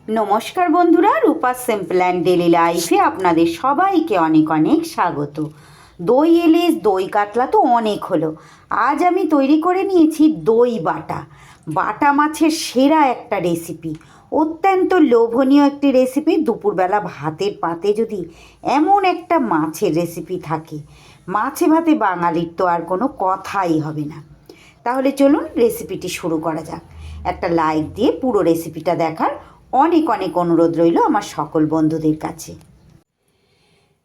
নমস্কার বন্ধুরা, রূপা simple and daily লাইফে আপনাদের সবাইকে অনেক অনেক স্বাগত। দই ইলিশ, দই কাতলা তো অনেক হলো। আজ আমি তৈরি করে নিয়েছি দই বাটা। বাটা মাছের সেরা একটা রেসিপি, অত্যন্ত লোভনীয় একটি রেসিপি। দুপুরবেলা ভাতের পাতে যদি এমন একটা মাছের রেসিপি থাকে, মাছে ভাতে বাঙালির তো আর কোনো কথাই হবে না। তাহলে চলুন রেসিপিটি শুরু করা যাক। একটা লাইক দিয়ে পুরো রেসিপিটা দেখার অনেক অনেক অনুরোধ রইল আমার সকল বন্ধুদের কাছে।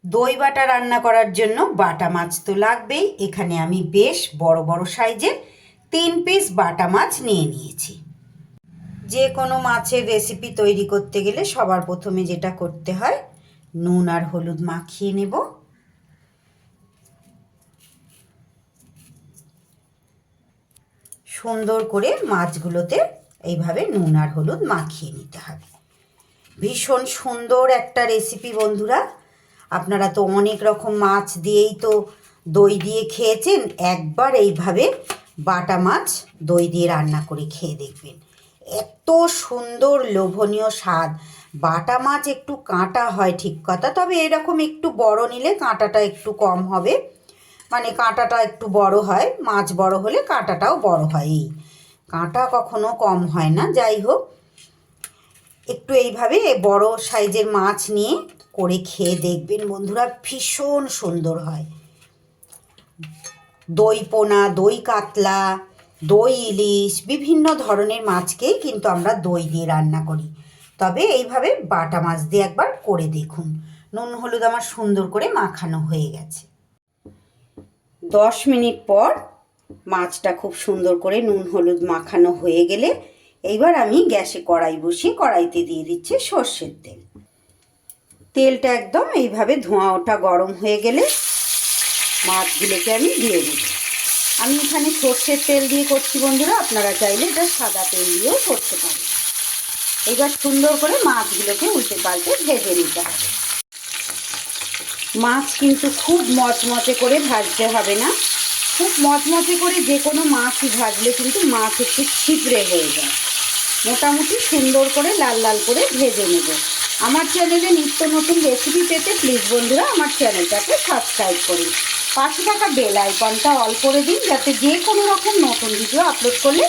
দই বাটা রান্না করার জন্য বাটা মাছ তো লাগবেই। এখানে আমি বেশ বড় বড় সাইজের 3 পিস বাটা মাছ নিয়ে নিয়েছি। যে কোনো মাছের রেসিপি তৈরি করতে গেলে সবার প্রথমে যেটা করতে হয়, নুন আর হলুদ মাখিয়ে নেব। সুন্দর করে মাছগুলোতে এইভাবে নুন আর হলুদ মাখিয়ে নিতে হবে। ভীষণ সুন্দর একটা রেসিপি বন্ধুরা। আপনারা তো অনেক রকম মাছ দিয়েই তো দই দিয়ে খেয়েছেন, একবার এইভাবে বাটা মাছ দই দিয়ে রান্না করে খেয়ে দেখবেন। এত সুন্দর লোভনীয় স্বাদ। বাটা মাছ একটু কাঁটা হয় ঠিক কথা, তবে এরকম একটু বড় নিলে কাঁটাটা একটু কম হবে, মানে কাঁটাটা একটু বড় হয়। মাছ বড় হলে কাঁটাটাও বড় হয়, এই কাঁটা কখনো কম হয় না। যাই হোক, একটু এইভাবে বড় সাইজের মাছ নিয়ে করে খেয়ে দেখবেন বন্ধুরা, ভীষণ সুন্দর হয়। দই পোনা, দই কাতলা, দই ইলিশ, বিভিন্ন ধরনের মাছকেই কিন্তু আমরা দই দিয়ে রান্না করি, তবে এইভাবে বাটা মাছ দিয়ে একবার করে দেখুন। নুন হলুদ আমার সুন্দর করে মাখানো হয়ে গেছে। 10 মিনিট পর মাছটা খুব সুন্দর করে নুন হলুদ মাখানো হয়ে গেলে এইবার আমি গ্যাসে কড়াই বসিয়ে কড়াইতে দিয়ে দিচ্ছি সর্ষের তেল। তেলটা একদম এইভাবে ধোঁয়া ওঠা গরম হয়ে গেলে মাছগুলোকে আমি দিয়ে দেব। আমি এখানে সর্ষের তেল দিয়ে করছি বন্ধুরা, আপনারা চাইলে এটা সাদা তেল দিয়েও করতে পারেন। এবার সুন্দর করে মাছগুলোকে উল্টে পাল্টে ভেজে নিতে হবে। মাছ কিন্তু খুব মচমচে করে ভাজতে হবে না। খুব মচমচে করে যে কোনো মাছই ভাজলে কিন্তু মাছ একটু ছিপড়ে হয়ে যায়। মোটামুটি সুন্দর করে লাল লাল করে ভেজে নেব। আমার চ্যানেলে নিত্য নতুন রেসিপি পেতে প্লিজ বন্ধুরা আমার চ্যানেলটাকে সাবস্ক্রাইব করুন। পাশে থাকা বেল আইকনটা অল করে দিন, যাতে যে কোনো রকম নতুন ভিডিও আপলোড করলে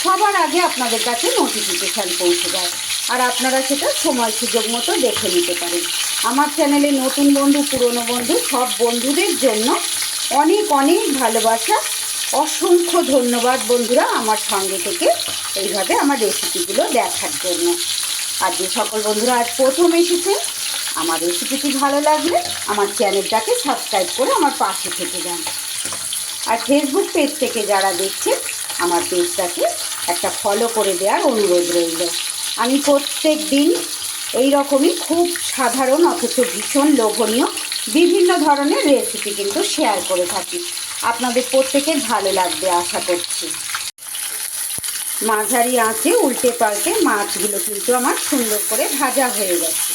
সবার আগে আপনাদের কাছে নোটিফিকেশান পৌঁছে যায়, আর আপনারা সেটা সময় সুযোগ মতো দেখে নিতে পারেন। আমার চ্যানেলে নতুন বন্ধু, পুরনো বন্ধু, সব বন্ধুদের জন্য অনেক অনেক ভালোবাসা। অসংখ্য ধন্যবাদ বন্ধুরা আমার সঙ্গে থেকে এইভাবে আমার রেসিপিগুলো দেখার জন্য। আর যে সকল বন্ধুরা আজ প্রথম এসেছে, আমার রেসিপিটি ভালো লাগলে আমার চ্যানেলটাকে সাবস্ক্রাইব করে আমার পাশে থেকে যান। আর ফেসবুক পেজ থেকে যারা দেখছেন, আমার পেজটাকে একটা ফলো করে দেওয়ার অনুরোধ রইল। আমি প্রত্যেক দিন এই রকমই খুব সাধারণ অথচ ভীষণ লোভনীয় বিভিন্ন ধরনের রেসিপি কিন্তু শেয়ার করে থাকি। আপনাদের প্রত্যেকের ভালো লাগবে আশা করছি। মাঝারি আঁচে উল্টে পাল্টে মাছগুলো কিন্তু আমার সুন্দর করে ভাজা হয়ে গেছে।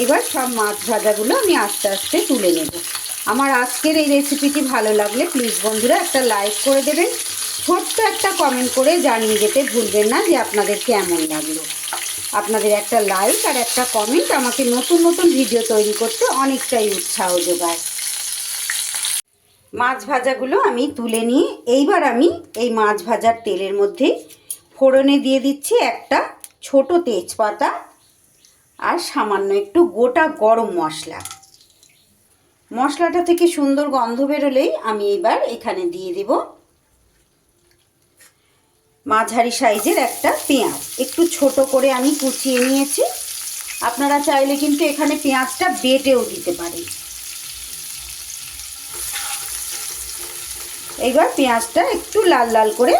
এবার সব মাছ ভাজাগুলো আমি আস্তে আস্তে তুলে নেব। আমার আজকের এই রেসিপিটি ভালো লাগলে প্লিজ বন্ধুরা একটা লাইক করে দেবেন, ছোট্ট একটা কমেন্ট করে জানিয়ে যেতে ভুলবেন না যে আপনাদের কেমন লাগলো। আপনাদের একটা লাইক আর একটা কমেন্ট আমাকে নতুন নতুন ভিডিও তৈরি করতে অনেকটাই উৎসাহ যোগায়। মাছ ভাজাগুলো আমি তুলে নিয়ে এইবার আমি এই মাছ ভাজার তেলের মধ্যে ফোড়নে দিয়ে দিচ্ছি একটা ছোট তেজপাতা আর সামান্য একটু গোটা গরম মশলা। মশলাটা থেকে সুন্দর গন্ধ বেরোলেই আমি এবার এখানে দিয়ে দেব মাঝারি সাইজের একটা পেঁয়াজ, একটু ছোট করে আমি কুচিয়ে নিয়েছি। আপনারা চাইলে কিন্তু এখানে পেঁয়াজটা বেটেও দিতে পারেন। এইবার পেঁয়াজটা একটু লাল লাল করে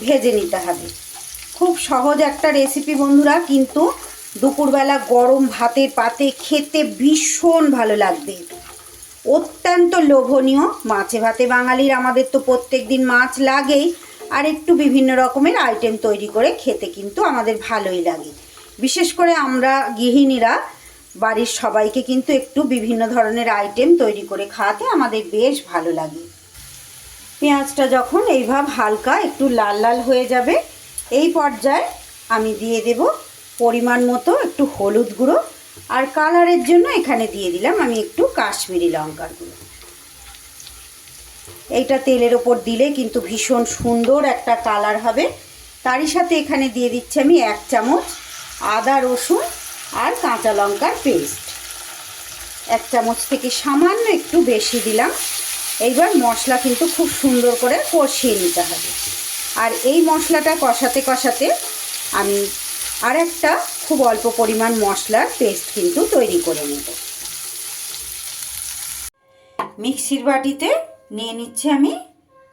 ভেজে নিতে হবে। খুব সহজ একটা রেসিপি বন্ধুরা, কিন্তু দুপুরবেলা গরম ভাতের পাতে খেতে ভীষণ ভালো লাগবে। অত্যন্ত লোভনীয়। মাছে ভাতে বাঙালির আমাদের তো প্রত্যেক দিন মাছ লাগেই, আর একটু বিভিন্ন রকমের আইটেম তৈরি করে খেতে কিন্তু আমাদের ভালোই লাগে। বিশেষ করে আমরা গৃহিণীরা বাড়ির সবাইকে কিন্তু একটু বিভিন্ন ধরনের আইটেম তৈরি করে খাওয়াতে আমাদের বেশ ভালো লাগে। পেঁয়াজটা যখন এইভাবে হালকা একটু লাল লাল হয়ে যাবে, এই পর্যায়ে আমি দিয়ে দেব পরিমাণ মতো একটু হলুদ গুঁড়ো, আর কালারের জন্য এখানে দিয়ে দিলাম আমি একটু কাশ্মীরি লঙ্কার গুঁড়ো। এইটা তেলের ওপর দিলে কিন্তু ভীষণ সুন্দর একটা কালার হবে। তারই সাথে এখানে দিয়ে দিচ্ছি আমি 1 চামচ আদা রসুন আর কাঁচা লঙ্কার পেস্ট। 1 চামচ থেকে সামান্য একটু বেশি দিলাম। এইবার মশলা কিন্তু খুব সুন্দর করে কষিয়ে নিতে হবে। আর এই মশলাটা কষাতে কষাতে আমি আর একটা খুব অল্প পরিমাণ মশলার পেস্ট কিন্তু তৈরি করে নেব। মিক্সির বাটিতে নিয়ে নিচ্ছি আমি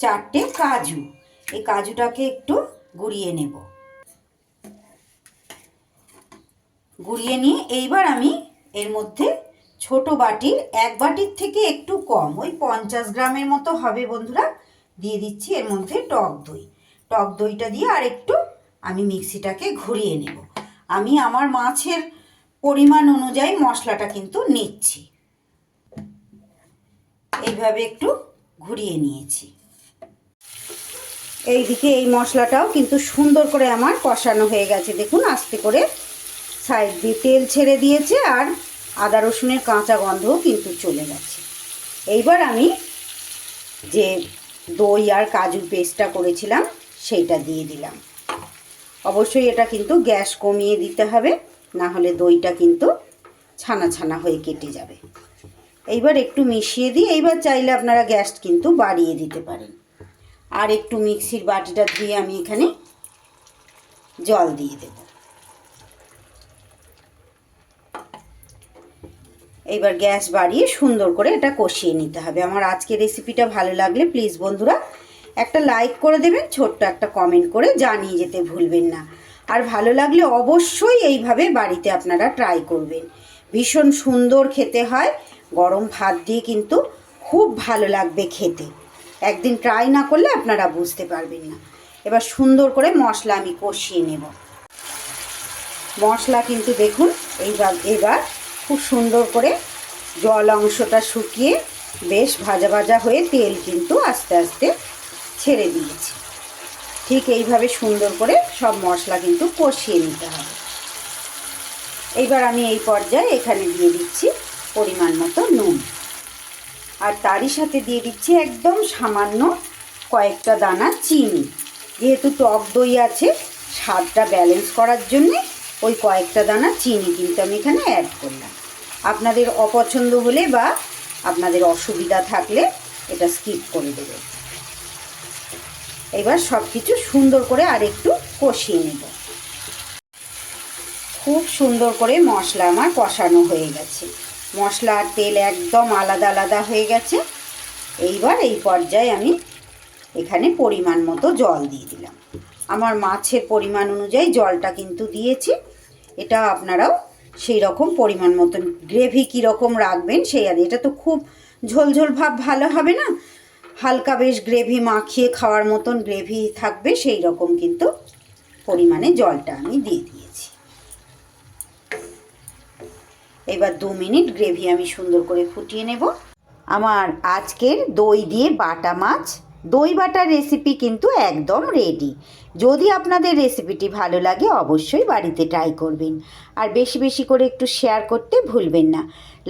4টে কাজু। এই কাজুটাকে একটু গুঁড়িয়ে নেব। গুঁড়িয়ে নিয়ে এইবার আমি এর মধ্যে ছোট বাটির 1 বাটির থেকে একটু কম, ওই 50 গ্রামের মতো হবে বন্ধুরা, দিয়ে দিচ্ছি এর মধ্যে টক দই। টক দইটা দিয়ে আর একটু আমি মিক্সিটাকে ঘুরিয়ে নেব। আমি আমার মাছের পরিমাণ অনুযায়ী মশলাটা কিন্তু নিচ্ছি। এইভাবে একটু ঘুরিয়ে নিয়েছি। এইদিকে এই মশলাটাও কিন্তু সুন্দর করে আমার কষানো হয়ে গেছে। দেখুন আস্তে করে সাইড দিয়ে তেল ছেড়ে দিয়েছে আর আদা রসুনের কাঁচা গন্ধও কিন্তু চলে গেছে। এইবার আমি যে দই আর কাজুর পেস্টটা করেছিলাম সেইটা দিয়ে দিলাম। অবশ্যই এটা কিন্তু গ্যাস কমিয়ে দিতে হবে, না হলে দইটা কিন্তু ছানা ছানা হয়ে কেটে যাবে। এইবার একটু মিশিয়ে দিয়ে এইবার চাইলে আপনারা গ্যাস কিন্তু বাড়িয়ে দিতে পারেন। আর একটু মিক্সির বাটিটা ধুয়ে আমি এখানে জল দিয়ে দেব। এইবার গ্যাস বাড়িয়ে সুন্দর করে এটা কষিয়ে নিতে হবে। আমার আজকের রেসিপিটা ভালো লাগলে প্লিজ বন্ধুরা একটা লাইক করে দেবেন, ছোট্ট একটা কমেন্ট করে জানিয়ে যেতে ভুলবেন না। আর ভালো লাগলে অবশ্যই এইভাবে বাড়িতে আপনারা ট্রাই করবেন। ভীষণ সুন্দর খেতে হয়, গরম ভাত দিয়ে কিন্তু খুব ভালো লাগবে খেতে। একদিন ট্রাই না করলে আপনারা বুঝতে পারবেন না। এবার সুন্দর করে মশলা আমি কষিয়ে নেব। মশলা কিন্তু দেখুন এবার খুব সুন্দর করে জল অংশটা শুকিয়ে বেশ ভাজা ভাজা হয়ে তেল কিন্তু আস্তে আস্তে ছেড়ে দিয়েছে। ঠিক এইভাবে সুন্দর করে সব মশলা কিন্তু কষিয়ে নিতে হবে। এইবার আমি এই পর্যায়ে এখানে দিয়ে দিচ্ছি পরিমাণ মতো নুন, আর তারই সাথে দিয়ে দিচ্ছি একদম সামান্য কয়েকটা দানা চিনি। যেহেতু টক দই আছে, স্বাদটা ব্যালেন্স করার জন্যে ওই কয়েকটা দানা চিনি কিন্তু আমি এখানে অ্যাড করলাম। আপনাদের অপছন্দ হলে বা আপনাদের অসুবিধা থাকলে এটা স্কিপ করে দেবেন। এবার সব কিছু সুন্দর করে আর একটু কষিয়ে নেব। খুব সুন্দর করে মশলা আমার কষানো হয়ে গেছে। মশলা আর তেল একদম আলাদা আলাদা হয়ে গেছে। এইবার এই পর্যায়ে আমি এখানে পরিমাণ মতো জল দিয়ে দিলাম। আমার মাছের পরিমাণ অনুযায়ী জলটা কিন্তু দিয়েছি। এটা আপনারাও সেই রকম পরিমাণ মতন গ্রেভি কীরকম রাখবেন সেই আর। এটা তো খুব ঝোলঝোল ভাব ভালো হবে না, হালকা বেশ গ্রেভি মাখিয়ে খাওয়ার মতন গ্রেভি থাকবে, সেই রকম কিন্তু পরিমাণে জলটা আমি দিয়ে দিয়েছি। এবার 2 মিনিট গ্রেভি আমি সুন্দর করে ফুটিয়ে নেব। আমার আজকের দই দিয়ে বাটা মাছ, দই বাটার রেসিপি কিন্তু একদম রেডি। যদি আপনাদের রেসিপিটি ভালো লাগে অবশ্যই বাড়িতে ট্রাই করবেন। আর বেশি বেশি করে একটু শেয়ার করতে ভুলবেন না।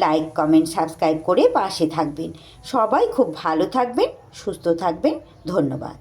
লাইক কমেন্ট সাবস্ক্রাইব করে পাশে থাকবেন। সবাই খুব ভালো থাকবেন, সুস্থ থাকবেন। ধন্যবাদ।